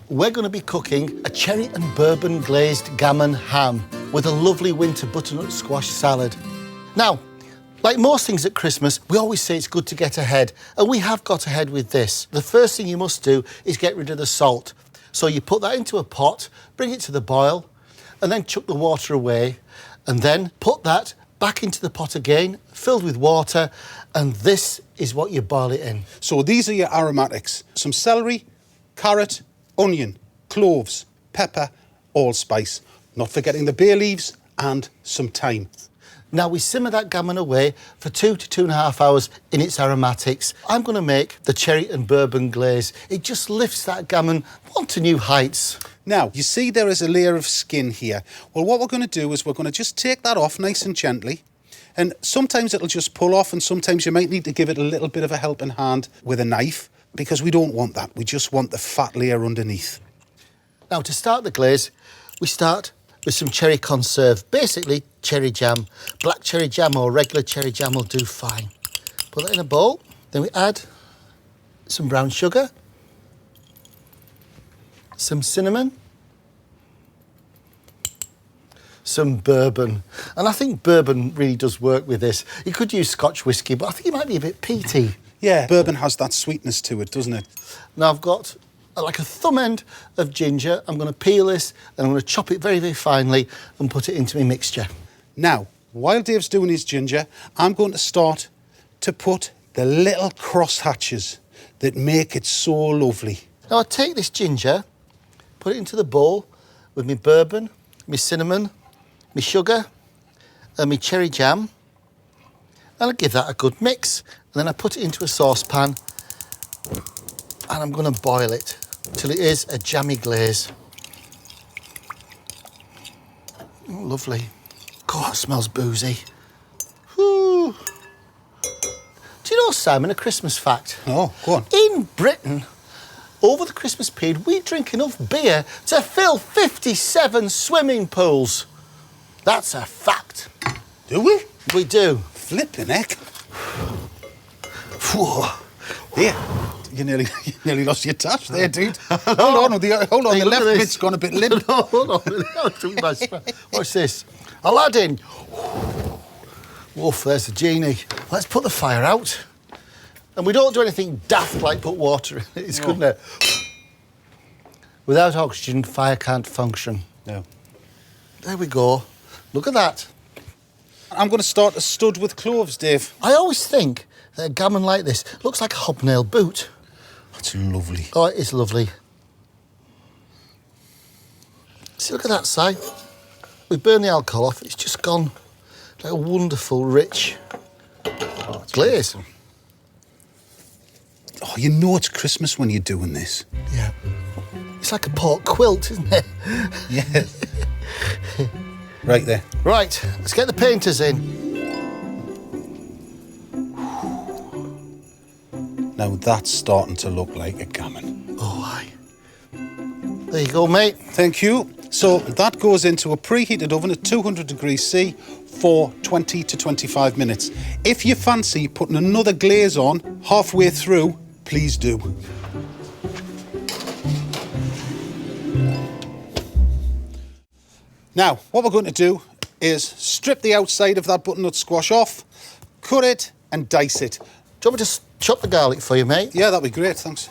we're going to be cooking a cherry and bourbon glazed gammon ham with a lovely winter butternut squash salad. Now, like most things at Christmas, we always say it's good to get ahead, and we have got ahead with this. The first thing you must do is get rid of the salt. So you put that into a pot, bring it to the boil, and then chuck the water away, and then put that back into the pot again, filled with water, and this is what you boil it in. So these are your aromatics. Some celery, carrot, onion, cloves, pepper, allspice. Not forgetting the bay leaves and some thyme. Now we simmer that gammon away for 2 to 2.5 hours in its aromatics. I'm going to make the cherry and bourbon glaze. It just lifts that gammon on to new heights. Now, you see there is a layer of skin here. Well, what we're going to do is we're going to just take that off nice and gently. And sometimes it'll just pull off, and sometimes you might need to give it a little bit of a helping hand with a knife, because we don't want that. We just want the fat layer underneath. Now, to start the glaze, we start with some cherry conserve. Basically, cherry jam. Black cherry jam or regular cherry jam will do fine. Put that in a bowl. Then we add some brown sugar, some cinnamon, some bourbon. And I think bourbon really does work with this. You could use Scotch whisky, but I think it might be a bit peaty. Yeah, bourbon has that sweetness to it, doesn't it? Now I've got like a thumb end of ginger. I'm going to peel this and I'm going to chop it very, very finely and put it into my mixture. Now, while Dave's doing his ginger, I'm going to start to put the little cross hatches that make it so lovely. Now I take this ginger, put it into the bowl with my bourbon, my cinnamon, my sugar and my cherry jam, and I give that a good mix. And then I put it into a saucepan and I'm going to boil it till it is a jammy glaze. Oh, lovely. God, it smells boozy. Whew. Do you know, Simon, a Christmas fact? Oh, go on. In Britain, over the Christmas period, we drink enough beer to fill 57 swimming pools. That's a fact. Do we? We do. Flipping heck. Whew. Yeah, you nearly lost your touch there, dude. Hold on, the left bit's gone a bit limp. No, hold on. Watch this. Aladdin. Woof, there's the genie. Let's put the fire out. And we don't do anything daft like put water in it. It's good, isn't it? Without oxygen, fire can't function. No. There we go. Look at that. I'm going to start a stud with cloves, Dave. I always think that a gammon like this looks like a hobnail boot. That's lovely. Oh, it is lovely. See, look at that side. We burn the alcohol off. It's just gone like a wonderful, rich glaze. Beautiful. Oh, you know it's Christmas when you're doing this. Yeah. It's like a pork quilt, isn't it? Yes. Right there. Right, let's get the painters in. Now that's starting to look like a gammon. Oh, aye. There you go, mate. Thank you. So that goes into a preheated oven at 200 degrees C for 20 to 25 minutes. If you fancy putting another glaze on halfway through, please do. Now, what we're going to do is strip the outside of that butternut squash off, cut it and dice it. Do you want me to chop the garlic for you, mate? Yeah, that'd be great, thanks.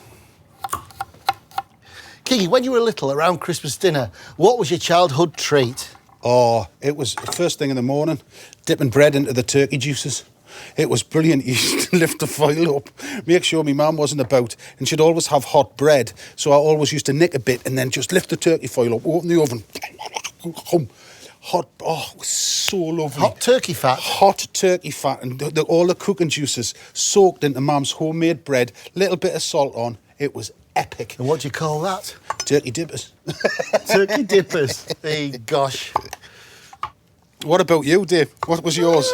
Kingy, when you were little, around Christmas dinner, what was your childhood treat? Oh, it was the first thing in the morning, dipping bread into the turkey juices. It was brilliant. You used to lift the foil up, make sure my mum wasn't about, and she'd always have hot bread. So I always used to nick a bit and then just lift the turkey foil up, open the oven. Hot, oh, it was so lovely. Hot turkey fat? Hot turkey fat, and all the cooking juices soaked into mum's homemade bread, little bit of salt on. It was epic. And what do you call that? Turkey dippers. Turkey dippers. Hey, gosh. What about you, Dave? What was yours?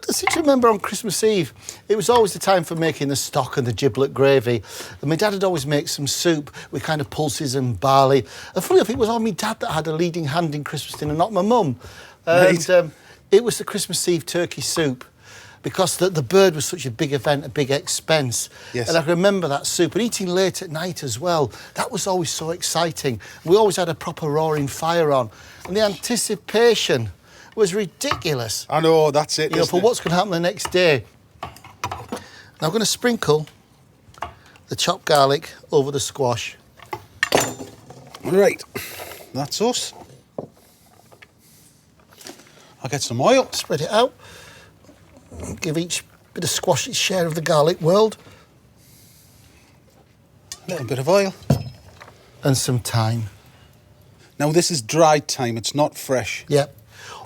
I seem to remember on Christmas Eve, it was always the time for making the stock and the giblet gravy. And my dad would always make some soup with kind of pulses and barley. And funny enough, it was all my dad that had a leading hand in Christmas dinner, not my mum. And Right. it was the Christmas Eve turkey soup. because the bird was such a big event, a big expense. Yes. And I can remember that soup, and eating late at night as well. That was always so exciting. We always had a proper roaring fire on, and the anticipation was ridiculous. I know, that's it. You know, for what's going to happen the next day. Now I'm going to sprinkle the chopped garlic over the squash. Right, that's us. I'll get some oil. Spread it out. Give each bit of squash its share of the garlic world. A little bit of oil. And some thyme. Now this is dried thyme, it's not fresh. Yep.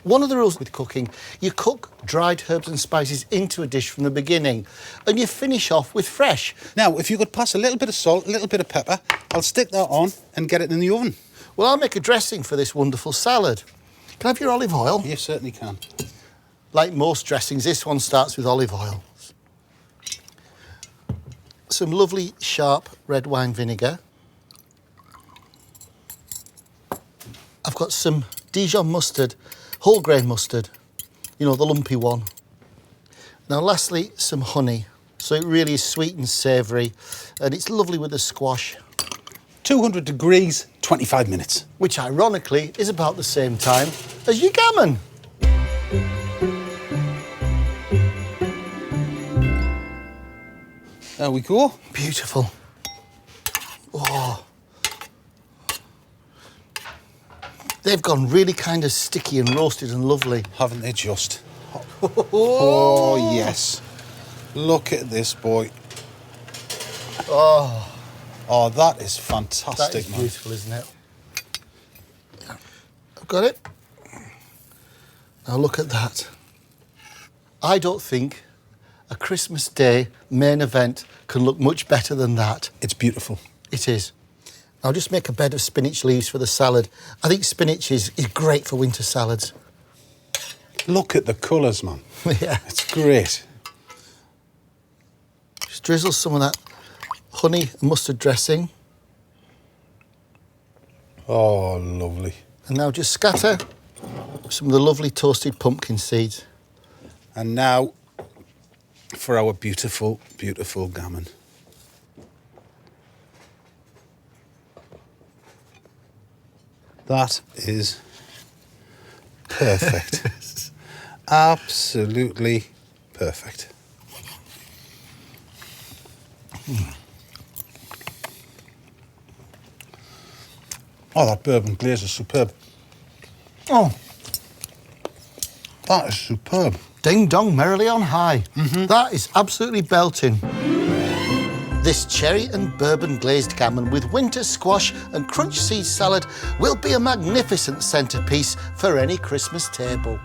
One of the rules with cooking, you cook dried herbs and spices into a dish from the beginning, and you finish off with fresh. Now, if you could pass a little bit of salt, a little bit of pepper, I'll stick that on and get it in the oven. Well, I'll make a dressing for this wonderful salad. Can I have your olive oil? You certainly can. Like most dressings, this one starts with olive oil. Some lovely sharp red wine vinegar. I've got some Dijon mustard, whole grain mustard, you know, the lumpy one. Now lastly, some honey. So it really is sweet and savoury, and it's lovely with the squash. 200 degrees, 25 minutes. Which ironically is about the same time as your gammon. There we go. Beautiful. Oh. They've gone really kind of sticky and roasted and lovely. Haven't they just? Oh, yes. Look at this, boy. Oh. Oh, that is fantastic, That is man. beautiful, isn't it? I've got it. Now look at that. I don't think a Christmas Day main event can look much better than that. It's beautiful. It is. I'll just make a bed of spinach leaves for the salad. I think spinach is great for winter salads. Look at the colours, man. Yeah. It's great. Just drizzle some of that honey and mustard dressing. Oh, lovely. And now just scatter some of the lovely toasted pumpkin seeds. And now for our beautiful, beautiful gammon. That is perfect. Absolutely perfect. Oh, that bourbon glaze is superb. Oh, That is superb. ding dong merrily on high. That is absolutely belting. This cherry and bourbon glazed gammon with winter squash and crunch seed salad will be a magnificent centrepiece for any Christmas table.